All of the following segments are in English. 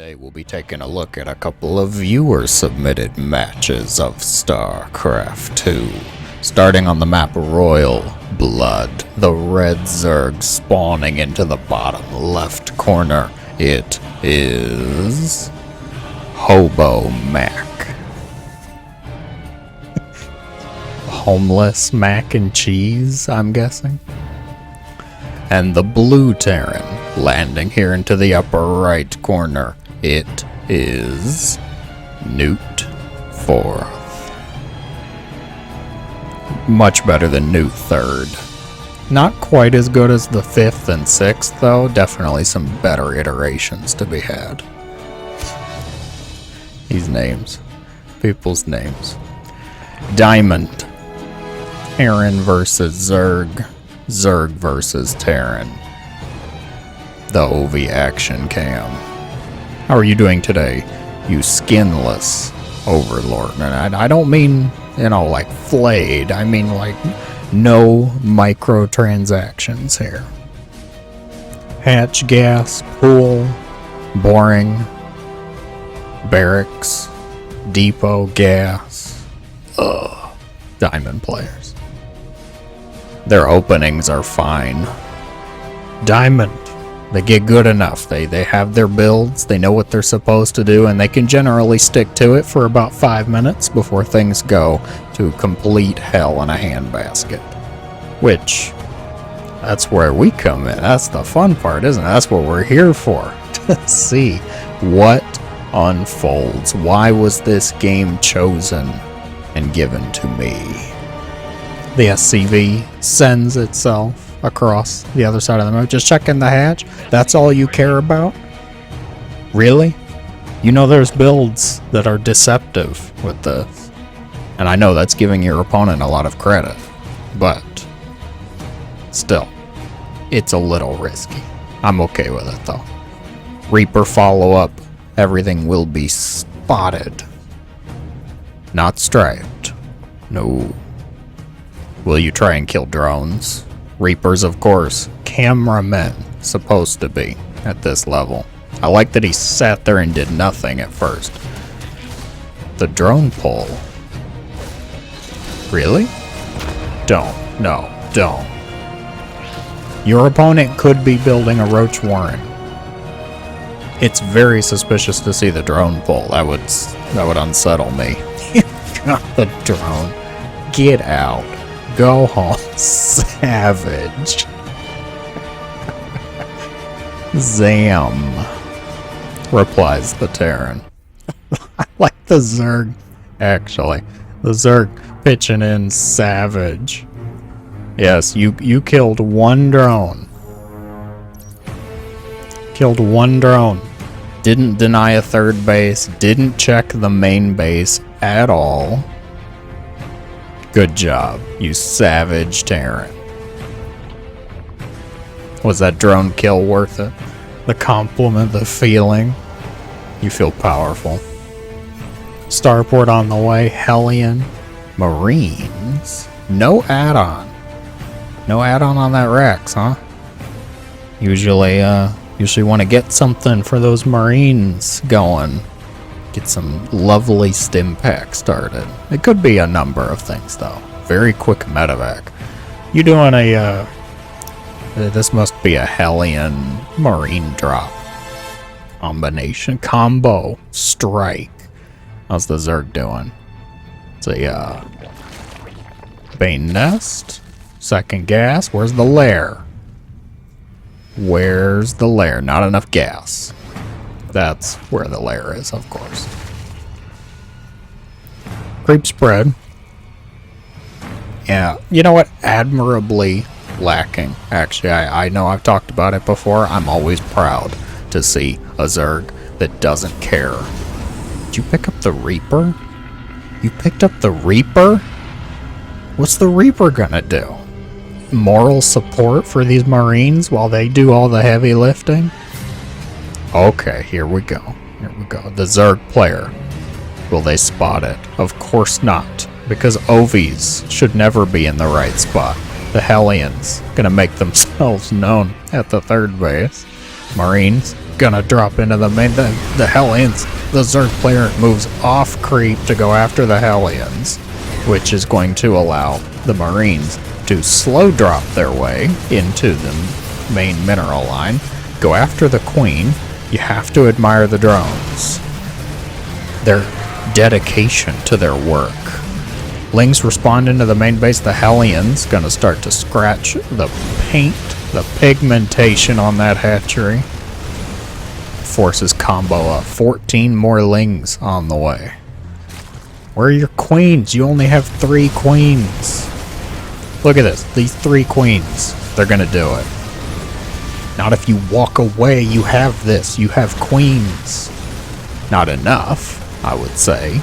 Today we'll be taking a look at a couple of viewer-submitted matches of StarCraft 2. Starting on the map Royal Blood, the red Zerg spawning into the bottom left corner. It is Hobo Mac. Homeless mac and cheese, I'm guessing. And the blue Terran landing here into the upper right corner. It is Newt 4th. Much better than Newt 3rd. Not quite as good as the 5th and 6th though. Definitely some better iterations to be had. These names. People's names. Diamond. Terran versus Zerg. Zerg versus Terran. The OV action cam. How are you doing today, you skinless overlord? And I don't mean, like flayed. I mean like no microtransactions here. Hatch gas, pool, boring, barracks, depot gas. Ugh. Diamond players. Their openings are fine. Diamond. They get good enough. They have their builds, they know what they're supposed to do, and they can generally stick to it for about 5 minutes before things go to complete hell in a handbasket. Which, that's where we come in. That's the fun part, isn't it? That's what we're here for. To see what unfolds. Why was this game chosen and given to me? The SCV sends itself across the other side of the map. Just checking the hatch. That's all you care about? Really? You know there's builds that are deceptive with this. And I know that's giving your opponent a lot of credit. But still, it's a little risky. I'm okay with it though. Reaper follow-up. Everything will be spotted. Not striped. No. Will you try and kill drones? Reapers, of course. Cameramen, supposed to be, at this level. I like that he sat there and did nothing at first. The drone pull. Really? Don't. No, don't. Your opponent could be building a roach warren. It's very suspicious to see the drone pull. That would unsettle me. Got the drone. Get out. Go home, savage. Zam, replies the Terran. I like the Zerg, actually. The Zerg pitching in savage. Yes, you killed one drone. Killed one drone. Didn't deny a third base. Didn't check the main base at all. Good job, you savage Terran. Was that drone kill worth it? The compliment, the feeling. You feel powerful. Starport on the way, Hellion. Marines. No add-on. No add-on on that Rex, huh? Usually want to get something for those Marines going. Get some lovely stim pack started. It could be a number of things though. Very quick medevac. You doing a this must be a Hellion Marine drop combination combo strike. How's the Zerg doing? It's a Bane Nest, second gas. Where's the lair? Where's the lair? Not enough gas. That's where the lair is, of course. Creep spread. Yeah, you know what? Admirably lacking. Actually, I know I've talked about it before. I'm always proud to see a Zerg that doesn't care. Did you pick up the Reaper? You picked up the Reaper? What's the Reaper gonna do? Moral support for these Marines while they do all the heavy lifting? Okay, here we go. Here we go. The Zerg player. Will they spot it? Of course not. Because OVs should never be in the right spot. The Hellions gonna make themselves known at the third base. Marines, gonna drop into the main. The Hellions. The Zerg player moves off creep to go after the Hellions, which is going to allow the Marines to slow drop their way into the main mineral line. Go after the Queen. You have to admire the drones. Their dedication to their work. Lings respond into the main base. The Hellions gonna start to scratch the paint, the pigmentation on that hatchery. Forces combo up. 14 more Lings on the way. Where are your queens? You only have 3 queens. Look at this. These 3 queens. They're gonna do it. Not if you walk away. You have this. You have queens. Not enough, I would say.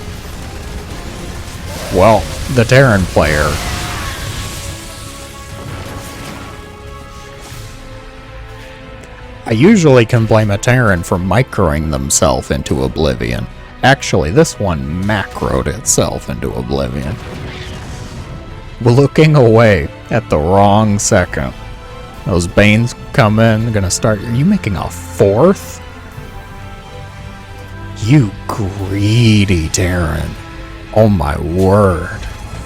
Well, the Terran player. I usually can blame a Terran for microing themselves into oblivion. Actually, this one macroed itself into oblivion. Looking away at the wrong second. Those Banes come in, gonna start. Are you making a 4th? You greedy Terran. Oh my word.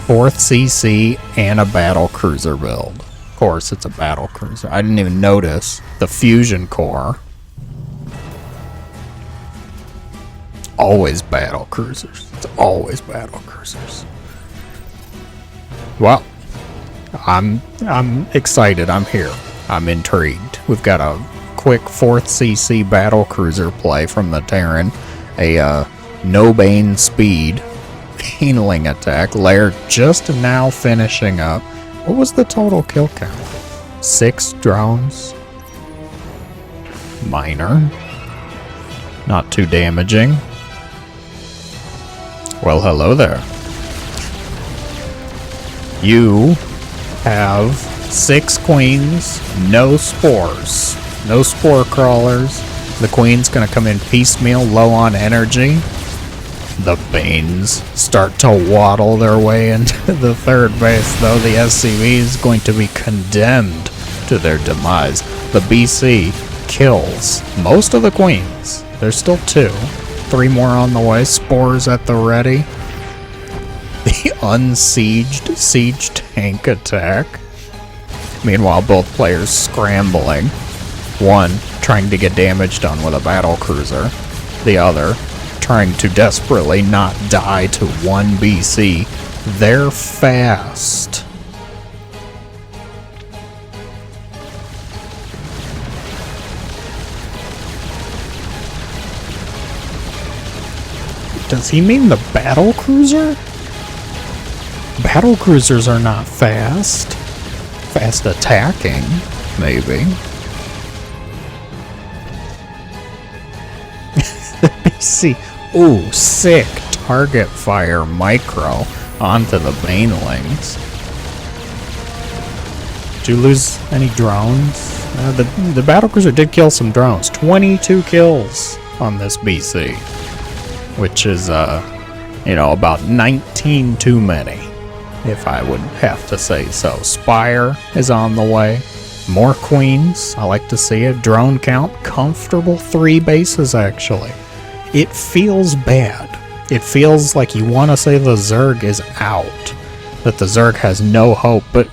4th CC and a battle cruiser build. Of course, it's a battle cruiser. I didn't even notice the fusion core. Always battle cruisers. It's always battle cruisers. Well, I'm excited. I'm here. I'm intrigued. We've got a quick 4th CC battle cruiser play from the Terran. A no Bane speed Baneling attack. Lair just now finishing up. What was the total kill count? 6 drones. Minor. Not too damaging. Well, hello there. You have 6 queens, no spores, no spore crawlers. The queen's gonna come in piecemeal, low on energy. The Banes start to waddle their way into the 3rd base, though the SCV is going to be condemned to their demise. The BC kills most of the queens. There's still 2. 3 more on the way. Spores at the ready. The unsieged siege tank attack. Meanwhile, both players scrambling. One trying to get damage done with a battle cruiser. The other trying to desperately not die to 1 BC. They're fast. Does he mean the battle cruiser? Battle cruisers are not fast. Fast attacking, maybe. The BC. Ooh, sick target fire micro onto the Banelings. Did you lose any drones? The battlecruiser did kill some drones. 22 kills on this BC. Which is, about 19 too many, if I would have to say so. Spire is on the way. More queens. I like to see it. Drone count. Comfortable 3 bases, actually. It feels bad. It feels like you want to say the Zerg is out. That the Zerg has no hope. But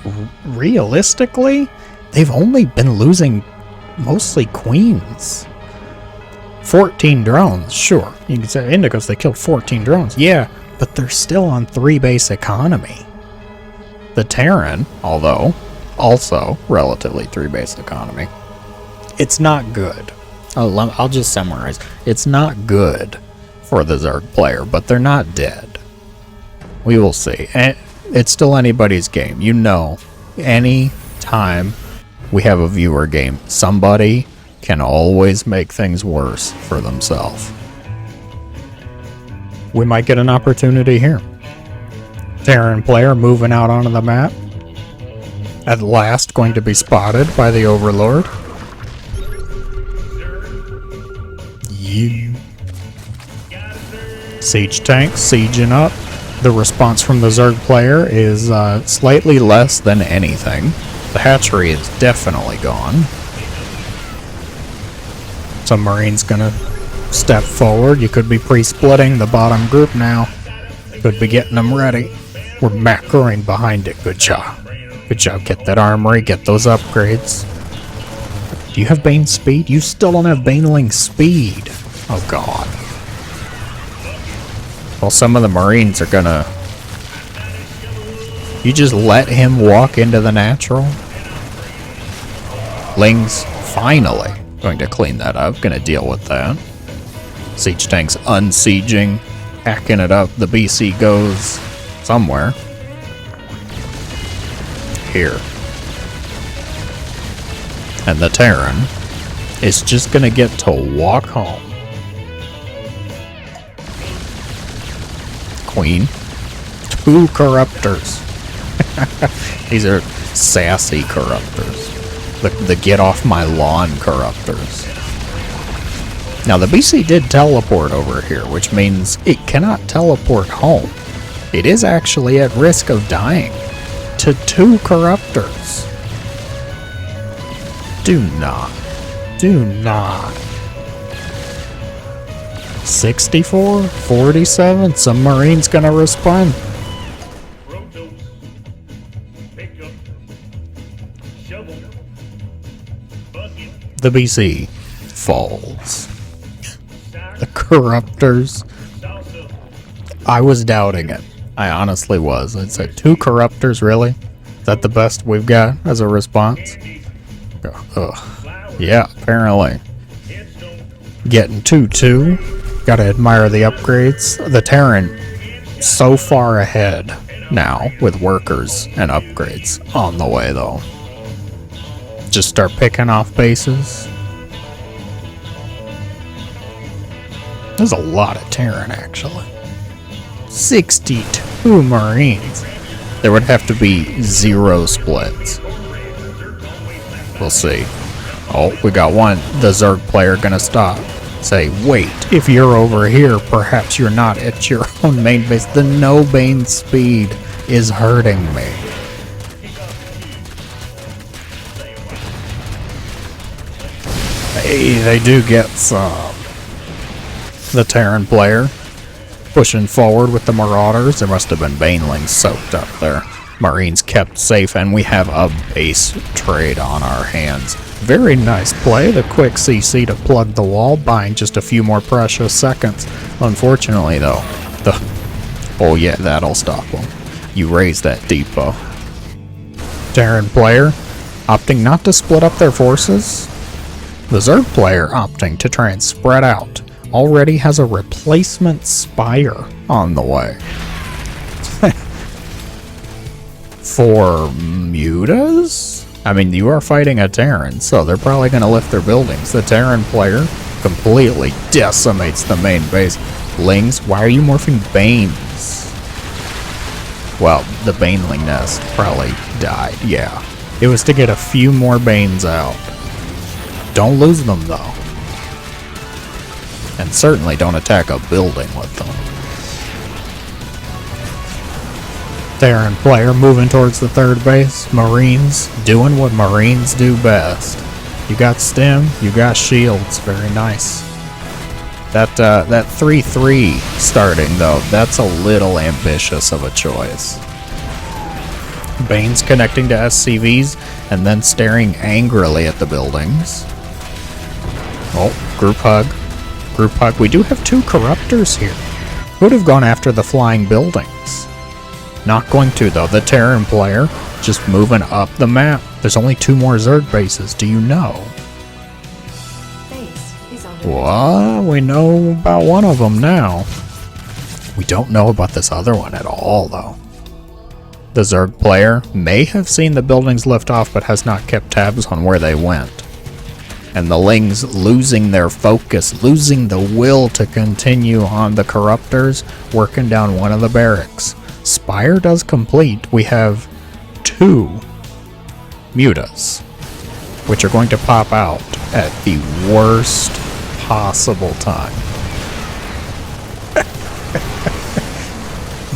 realistically, they've only been losing mostly queens. 14 drones, sure. You can say Indigos, they killed 14 drones. Yeah, but they're still on 3 base economy. The Terran, although also relatively 3 base economy. It's not good. I'll just summarize. It's not good for the Zerg player, but they're not dead. We will see. And it's still anybody's game. You know, any time we have a viewer game, somebody can always make things worse for themselves. We might get an opportunity here. Terran player moving out onto the map. At last going to be spotted by the Overlord. You. Siege tank sieging up. The response from the Zerg player is slightly less than anything. The hatchery is definitely gone. Some Marines gonna step forward. You could be pre-splitting the bottom group now. Could be getting them ready. We're macroing behind it. Good job. Good job. Get that armory. Get those upgrades. Do you have Bane speed? You still don't have Baneling speed. Oh god. Well, some of the Marines are gonna... You just let him walk into the natural? Ling's finally going to clean that up. Gonna deal with that. Siege tank's unsieging. Hacking it up. The BC goes somewhere. Here. And the Terran is just gonna get to walk home. Queen. 2 corruptors. These are sassy corruptors. The get off my lawn corruptors. Now the BC did teleport over here, which means it cannot teleport home. It is actually at risk of dying to 2 corruptors. Do not. Do not. 64, 47, some Marines gonna respond. The BC falls. The corruptors. I was doubting it. I honestly was. I said 2 corruptors, really? Is that the best we've got as a response? Ugh. Yeah, apparently. Getting 2-2. Gotta admire the upgrades. The Terran so far ahead now with workers and upgrades on the way though. Just start picking off bases. There's a lot of Terran actually. 62 Marines. There would have to be 0 splits. We'll see. Oh, we got one. The Zerg player gonna stop. Say, wait, if you're over here, perhaps you're not at your own main base. The no Bane speed is hurting me. Hey, they do get some. The Terran player pushing forward with the Marauders. There must have been Banelings soaked up there. Marines kept safe, and we have a base trade on our hands. Very nice play. The quick CC to plug the wall, buying just a few more precious seconds. Unfortunately, though, oh yeah, that'll stop them. You raise that depot. Terran player opting not to split up their forces. The Zerg player opting to try and spread out. Already has a replacement spire on the way. For mutas? I mean, you are fighting a Terran, so they're probably going to lift their buildings. The Terran player completely decimates the main base. Lings, why are you morphing Banes? Well, the Baneling nest probably died, yeah. It was to get a few more Banes out. Don't lose them, though. And certainly don't attack a building with them. Terran player moving towards the 3rd base. Marines doing what Marines do best. You got stem, you got shields. Very nice. That 3-3 starting though, that's a little ambitious of a choice. Bane's connecting to SCVs and then staring angrily at the buildings. Oh, group hug. Group hug. We do have 2 corruptors here. Would have gone after the flying buildings. Not going to though. The Terran player just moving up the map. There's only 2 more Zerg bases. Do you know? Well, we know about one of them now. We don't know about this other one at all though. The Zerg player may have seen the buildings lift off but has not kept tabs on where they went. And the Lings losing their focus, losing the will to continue on the corruptors, working down one of the barracks. Spire does complete. We have 2 mutas, which are going to pop out at the worst possible time.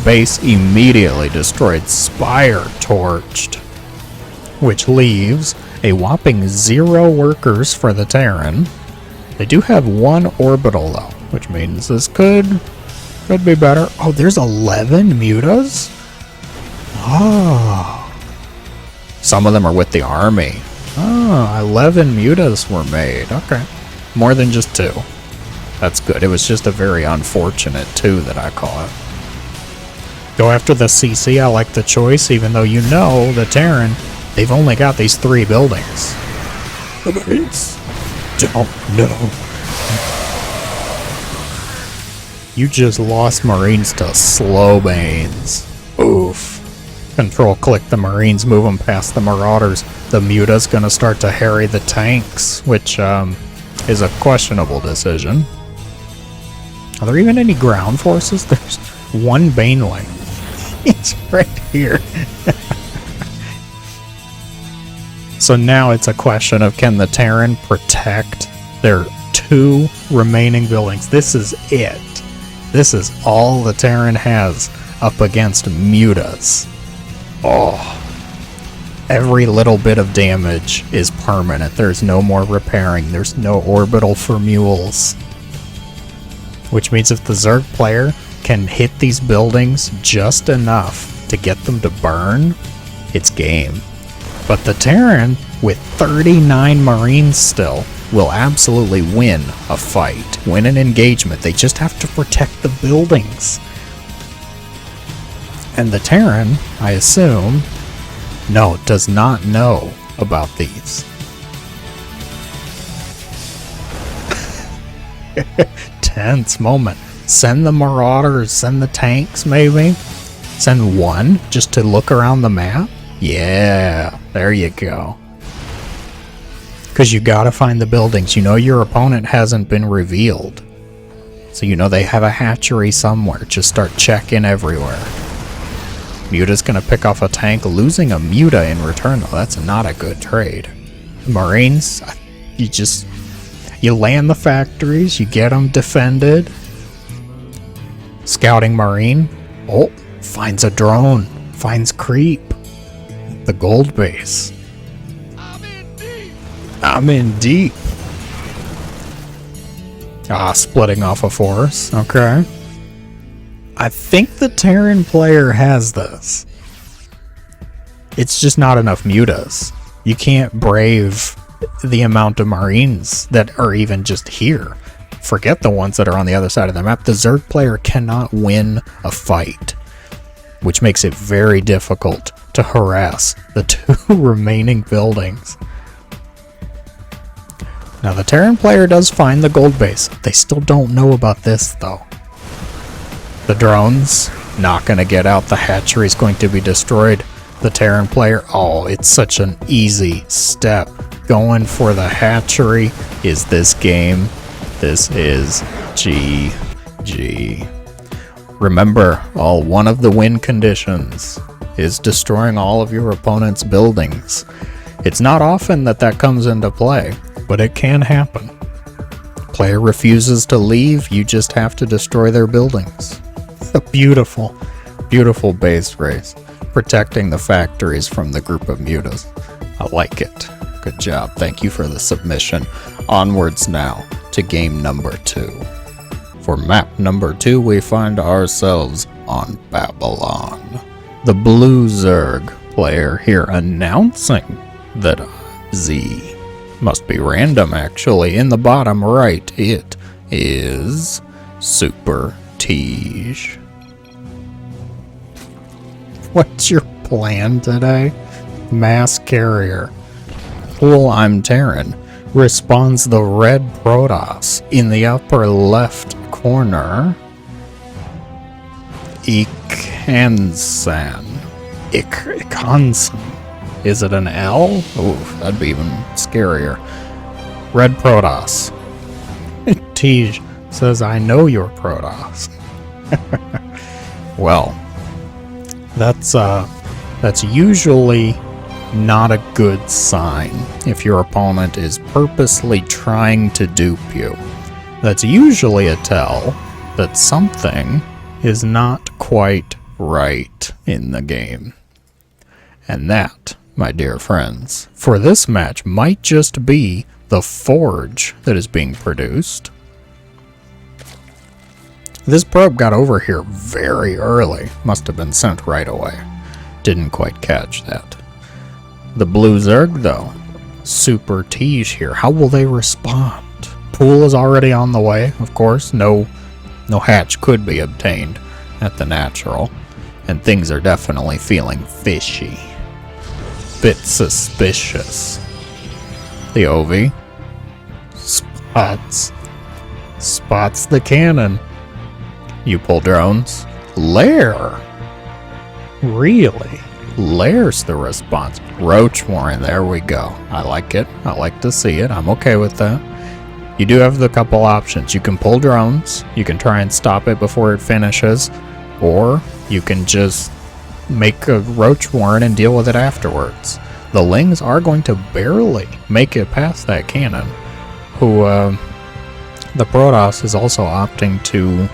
Base immediately destroyed. Spire torched, which leaves a whopping 0 workers for the Terran They do have one orbital though, which means this could be better. Oh, there's 11 mutas? Oh. Some of them are with the army. Oh, 11 mutas were made. Okay. More than just 2. That's good. It was just a very unfortunate 2 that I caught. Go after the CC. I like the choice, even though you know the Terran, they've only got these 3 buildings. The Marines don't know. You just lost Marines to slow banes. Oof. Control-click the Marines, move them past the Marauders. The Muta's gonna start to harry the tanks, which is a questionable decision. Are there even any ground forces? There's one Baneling. It's right here. So now it's a question of, can the Terran protect their 2 remaining buildings? This is it. This is all the Terran has up against Mutas. Oh, every little bit of damage is permanent. There's no more repairing. There's no orbital for mules. Which means if the Zerg player can hit these buildings just enough to get them to burn, it's game. But the Terran, with 39 Marines still, will absolutely win a fight, win an engagement. They just have to protect the buildings. And the Terran, I assume, does not know about these. Tense moment. Send the Marauders, send the tanks maybe. Send one just to look around the map. Yeah, there you go. Because you gotta find the buildings. You know your opponent hasn't been revealed. So you know they have a hatchery somewhere. Just start checking everywhere. Muta's gonna pick off a tank, losing a Muta in return though. That's not a good trade. Marines, you land the factories, you get them defended. Scouting Marine, oh, finds a drone, finds creep. The gold base. I'm in deep. Splitting off a force, okay. I think the Terran player has this. It's just not enough mutas. You can't brave the amount of Marines that are even just here. Forget the ones that are on the other side of the map. The Zerg player cannot win a fight, which makes it very difficult to harass the 2 remaining buildings. Now the Terran player does find the gold base. They still don't know about this though. The drones, not going to get out. The hatchery is going to be destroyed. The Terran player, oh, it's such an easy step. Going for the hatchery is this game. This is GG. Remember, one of the win conditions is destroying all of your opponent's buildings. It's not often that comes into play, but it can happen. Player refuses to leave, you just have to destroy their buildings. A beautiful, beautiful base race, protecting the factories from the group of mutas. I like it. Good job. Thank you for the submission. Onwards now to game number 2. For map number 2, we find ourselves on Babylon. The blue Zerg player here announcing that Z must be random actually. In the bottom right, it is Super Tej. What's your plan today? Mass carrier. Cool, I'm Terran. Responds the red Protoss in the upper left corner. Ikansan. Ikansan. Is it an L? Ooh, that'd be even scarier. Red Protoss. Tej says, I know you're Protoss. Well, that's usually not a good sign if your opponent is purposely trying to dupe you. That's usually a tell that something is not quite right in the game. And that, my dear friends, for this match might just be the forge that is being produced. This probe got over here very early. Must have been sent right away. Didn't quite catch that. The blue Zerg, though, super Tige here. How will they respond? Pool is already on the way, of course. No hatch could be obtained at the natural. And things are definitely feeling fishy. Bit suspicious. The Ovi spots the cannon. You pull drones. Lair. Really? Lair's the response. Roach Warren, there we go. I like it. I like to see it. I'm okay with that. You do have the couple options. You can pull drones. You can try and stop it before it finishes. Or you can just make a Roach Warren and deal with it afterwards. The Lings are going to barely make it past that cannon. Who, the Protoss is also opting to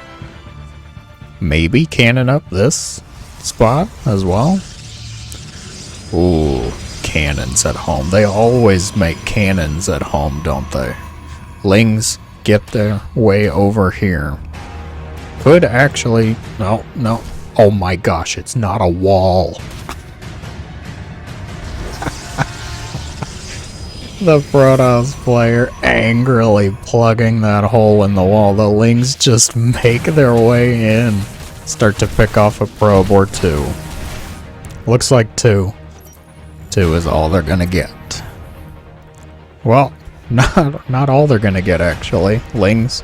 maybe cannon up this spot as well. Ooh, cannons at home. They always make cannons at home, don't they? Lings get their way over here. Could actually... No. Oh my gosh, it's not a wall. The Protoss player angrily plugging that hole in the wall. The Lings just make their way in. Start to pick off a probe or two. Looks like two. Two is all they're gonna get. Well, not all they're gonna get actually. Lings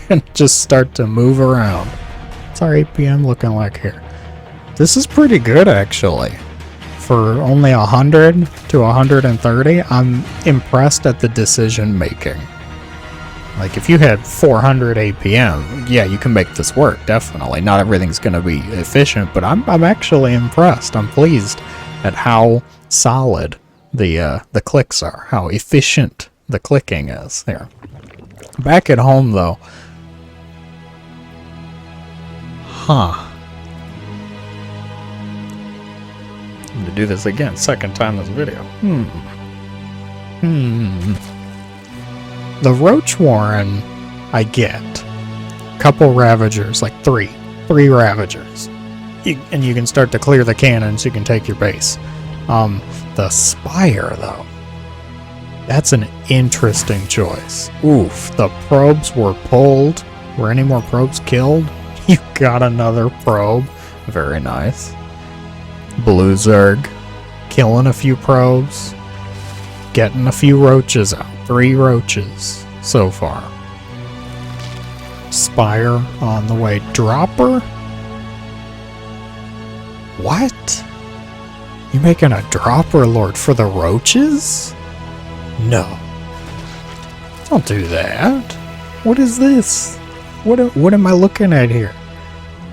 and just start to move around. What's our APM looking like here? This is pretty good actually. For only 100 to 130, I'm impressed at the decision making. Like if you had 400 APM, yeah, you can make this work, definitely. Not everything's going to be efficient, but I'm actually impressed. I'm pleased at how solid the clicks are, how efficient the clicking is there. Back at home though. Huh. I'm going to do this again, second time this video. The Roach Warren, I get. Couple Ravagers, like three Ravagers. And you can start to clear the cannons, you can take your base. The Spire, though. That's an interesting choice. Oof, the probes were pulled. Were any more probes killed? You got another probe. Very nice. Blue Zerg, killing a few probes, getting a few roaches out. 3 roaches so far. Spire on the way. Dropper? What? You making a dropper lord for the roaches? No. Don't do that. What is this? What am I looking at here?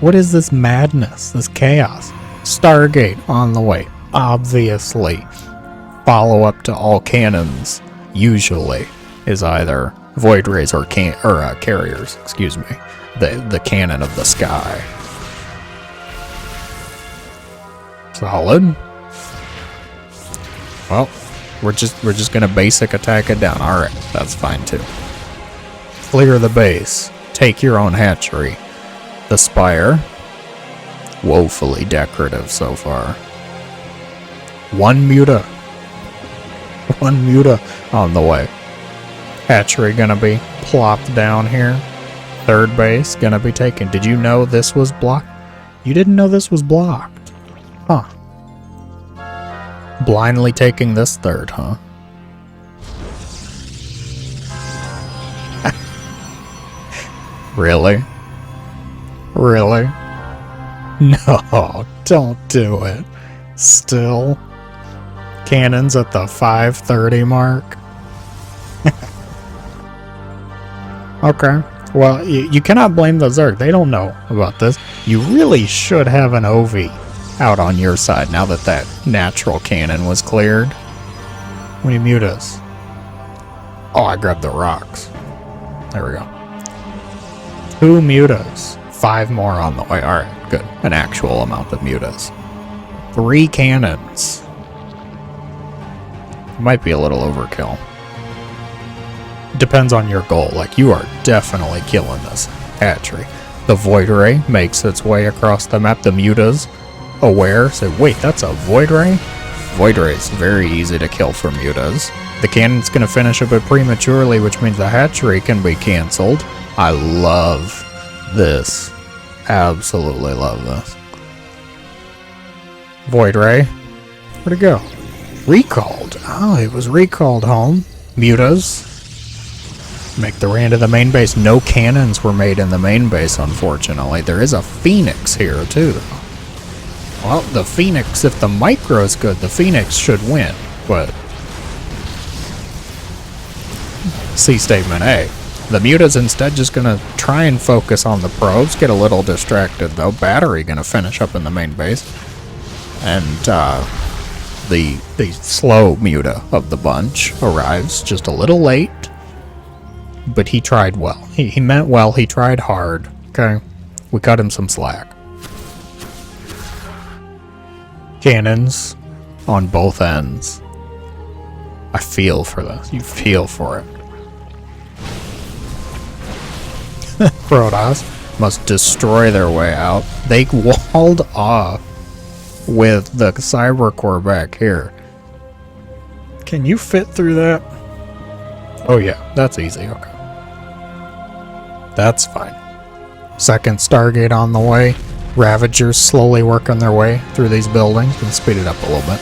What is this madness? This chaos? Stargate on the way. Obviously. Follow up to all cannons usually is either Void Rays or carriers, excuse me. The cannon of the sky. Solid. Well, we're just gonna basic attack it down. Alright, that's fine too. Clear the base. Take your own hatchery. The Spire. Woefully decorative so far. 1 Muta. 1 Muta on the way. Hatchery gonna be plopped down here. 3rd base gonna be taken. Did you know this was blocked? You didn't know this was blocked. Huh. Blindly taking this 3rd, huh? Really? Really? No, don't do it. Still? Cannons at the 530 mark? Okay. Well, you cannot blame the Zerg. They don't know about this. You really should have an OV out on your side now that that natural cannon was cleared. How many mutas? Oh, I grabbed the rocks. There we go. 2 mutas. 5 more on the way. Alright, good. An actual amount of mutas. 3 cannons. Might be a little overkill. depends on your goal. Like, you are definitely killing this hatchery. The Void Ray makes its way across the map. The Muta's aware. Say, wait, that's a Void Ray? Void Ray is very easy to kill for Mutas. The cannon's gonna finish a bit prematurely, which means the hatchery can be cancelled. I love this. Absolutely love this. Void Ray. Where'd it go? Recalled. Oh, it was recalled home. Mutas. Make the way into the main base. No cannons were made in the main base, unfortunately. There is a Phoenix here, too, though. Well, the Phoenix, if the micro is good, the Phoenix should win, but... C statement A. The Muta's instead just gonna try and focus on the probes, get a little distracted, though. Battery gonna finish up in the main base. And, the slow Muta of the bunch arrives just a little late, but he tried well. He meant well, he tried hard, okay? We cut him some slack. Cannons on both ends. I feel for this. You feel for it. Protoss must destroy their way out. They walled off with the cyber core back here. Can you fit through that? Oh yeah, that's easy, okay. That's fine. Second Stargate on the way. Ravagers slowly working their way through these buildings. Can speed it up a little bit.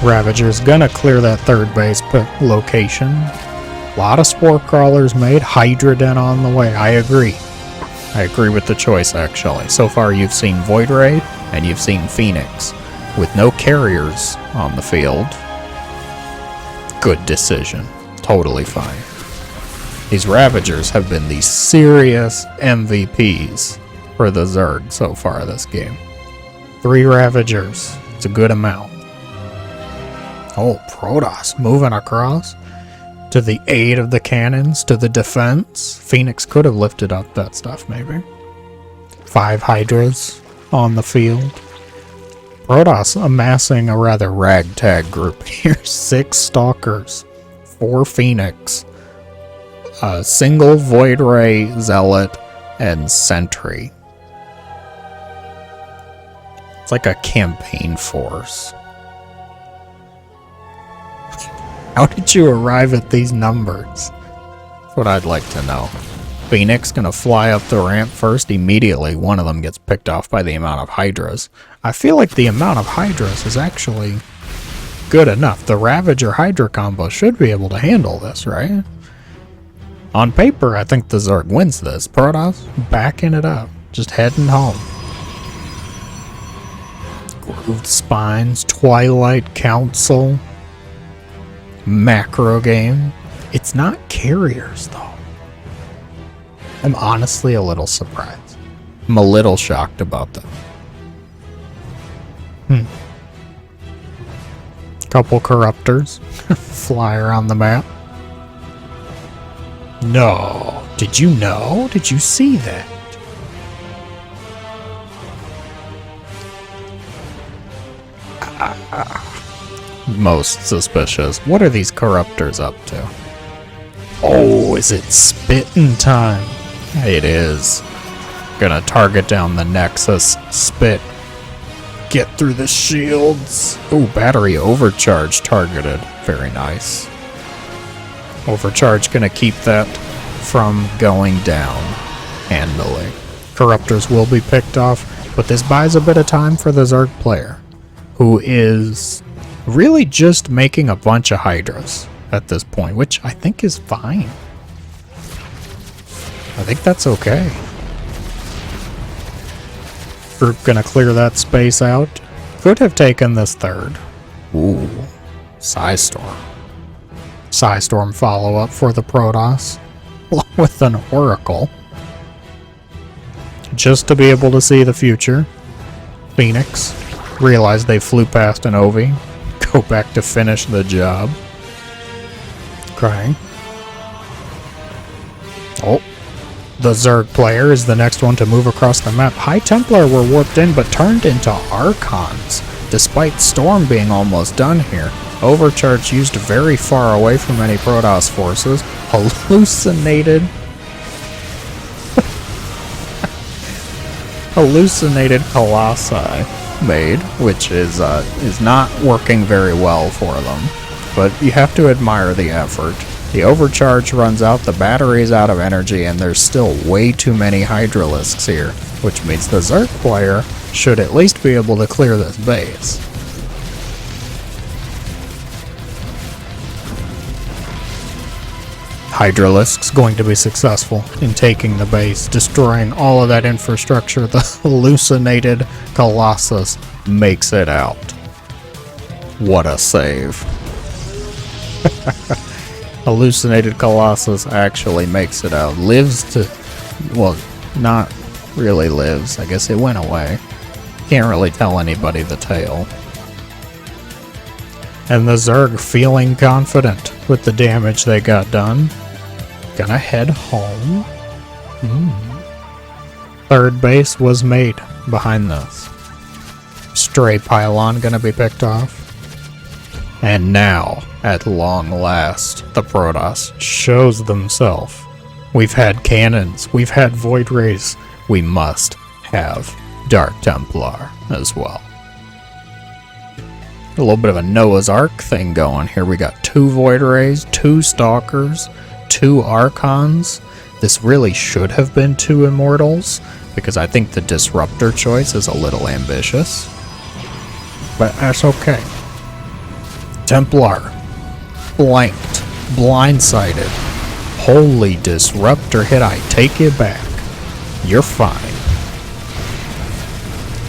Ravagers gonna clear that third base location. A lot of spore crawlers made. Hydra Den on the way. I agree. I agree with the choice, actually. So far, you've seen Void Ray and you've seen Phoenix. With no carriers on the field. Good decision. Totally fine. These Ravagers have been the serious MVPs for the Zerg so far this game. 3 Ravagers. It's a good amount. Oh, Protoss moving across to the aid of the cannons, to the defense. Phoenix could have lifted up that stuff, maybe. 5 Hydras on the field. Protoss amassing a rather ragtag group here. 6 Stalkers, 4 Phoenix, a single Void Ray, Zealot, and Sentry. It's like a campaign force. How did you arrive at these numbers? That's what I'd like to know. Phoenix gonna fly up the ramp first. Immediately, one of them gets picked off by the amount of Hydras. I feel like the amount of Hydras is actually good enough. The Ravager Hydra combo should be able to handle this, right? On paper, I think the Zerg wins this. Protoss backing it up. Just heading home. Grooved Spines, Twilight Council, macro game. It's not carriers, though. I'm honestly a little surprised. I'm a little shocked about that. Couple Corruptors fly around the map. No. Did you know? Did you see that? Most suspicious. What are these Corruptors up to? Oh, is it spitting time? It is. Gonna target down the Nexus. Spit. Get through the shields. Oh, battery overcharge targeted. Very nice. Overcharge gonna keep that from going down handily. Corruptors will be picked off, but this buys a bit of time for the Zerg player, who is really just making a bunch of Hydras at this point, which I think is fine. I think that's okay. Group gonna clear that space out. Could have taken this third. Ooh, Psystorm. Psystorm follow-up for the Protoss, along with an Oracle. Just to be able to see the future. Phoenix. Realize they flew past an Ovi. Go back to finish the job. Okay. Oh. The Zerg player is the next one to move across the map. High Templar were warped in, but turned into Archons, despite Storm being almost done here. Overcharge used very far away from any Protoss forces. Hallucinated Colossi made, which is not working very well for them. But you have to admire the effort. The overcharge runs out, the battery's out of energy, and there's still way too many Hydralisks here, which means the Zerg player should at least be able to clear this base. Hydralisk's going to be successful in taking the base, destroying all of that infrastructure. The hallucinated Colossus makes it out. What a save. Hallucinated Colossus actually makes it out. Lives to... well, not really lives. I guess it went away. Can't really tell anybody the tale. And the Zerg feeling confident with the damage they got done. Gonna head home. Third base was made behind this. Stray pylon gonna be picked off. And now, at long last, the Protoss shows themselves. We've had cannons, we've had Void Rays, we must have Dark Templar as well. A little bit of a Noah's Ark thing going here. We got 2 Void Rays, 2 Stalkers, 2 Archons. This really should have been 2 Immortals, because I think the Disruptor choice is a little ambitious. But that's okay. Templar. Blanked. Blindsided. Holy Disruptor hit, I take it back. You're fine.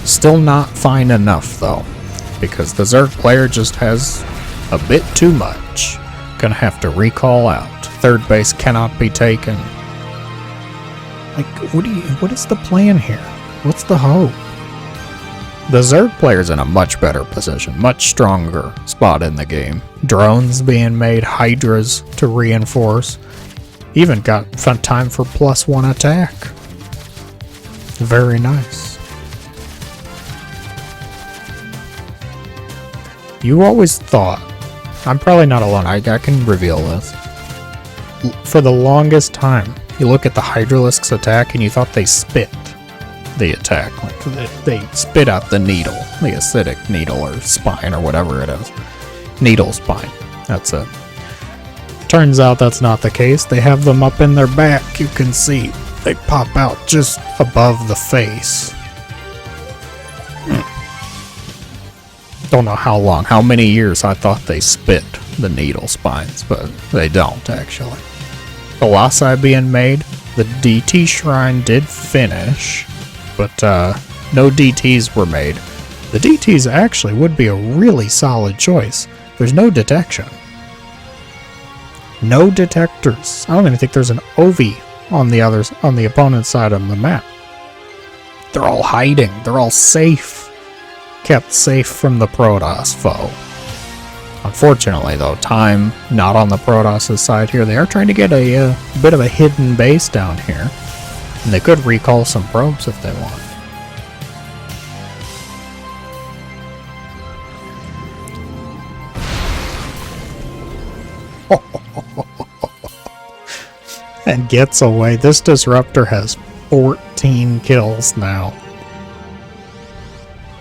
Still not fine enough, though, because the Zerg player just has a bit too much. Gonna have to recall out. Third base cannot be taken. Like, what is the plan here? What's the hope? The Zerg player's in a much better position, much stronger spot in the game. Drones being made, Hydras to reinforce. Even got time for +1 attack. Very nice. You always thought, I'm probably not alone, I can reveal this. For the longest time, you look at the Hydralisk's attack and you thought they spit the attack. Like they spit out the needle, the acidic needle or spine or whatever it is. Needle spine, that's it. Turns out that's not the case. They have them up in their back, you can see. They pop out just above the face. Don't know how long, how many years I thought they spit the needle spines, but they don't actually. Colossi being made, the DT shrine did finish, but no DTs were made. The DTs actually would be a really solid choice. There's no detection. No detectors. I don't even think there's an OV on the opponent's side of the map. They're all hiding. They're all safe. Kept safe from the Protoss foe. Unfortunately, though, time not on the Protoss' side here. They are trying to get a bit of a hidden base down here. And they could recall some probes if they want. And gets away. This Disruptor has 14 kills now.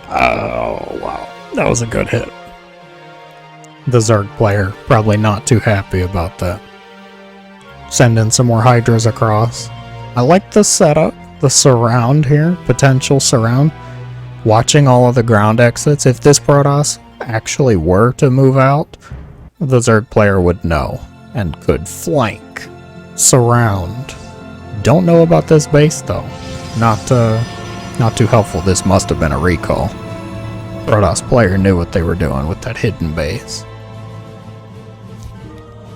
Oh, wow. That was a good hit. The Zerg player probably not too happy about that. Sending some more Hydras across. I like the setup, the surround here, potential surround. Watching all of the ground exits. If this Protoss actually were to move out, the Zerg player would know and could flank, surround. Don't know about this base though. Not too helpful. This must have been a recall. Protoss player knew what they were doing with that hidden base.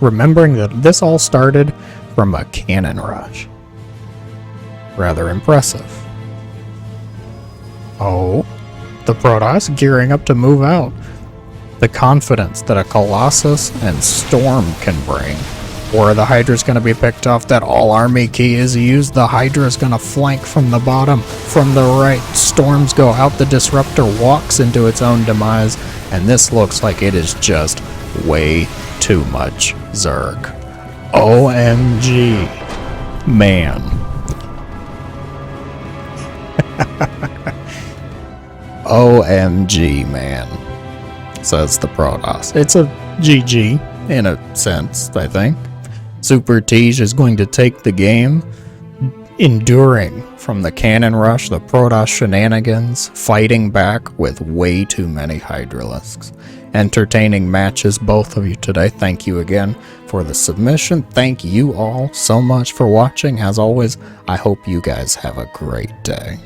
Remembering that this all started from a cannon rush. Rather impressive. Oh, the Protoss gearing up to move out. The confidence that a Colossus and Storm can bring. Or the Hydra's going to be picked off. That all-army key is used. The Hydra's going to flank from the bottom, from the right. Storms go out. The Disruptor walks into its own demise. And this looks like it is just way too much Zerg. OMG. Man. OMG, man. Says the Protoss. It's a GG, in a sense, I think. Super Tej is going to take the game, enduring from the cannon rush, the Protoss shenanigans, fighting back with way too many Hydralisks. Entertaining matches, both of you today. Thank you again for the submission. Thank you all so much for watching. As always, I hope you guys have a great day.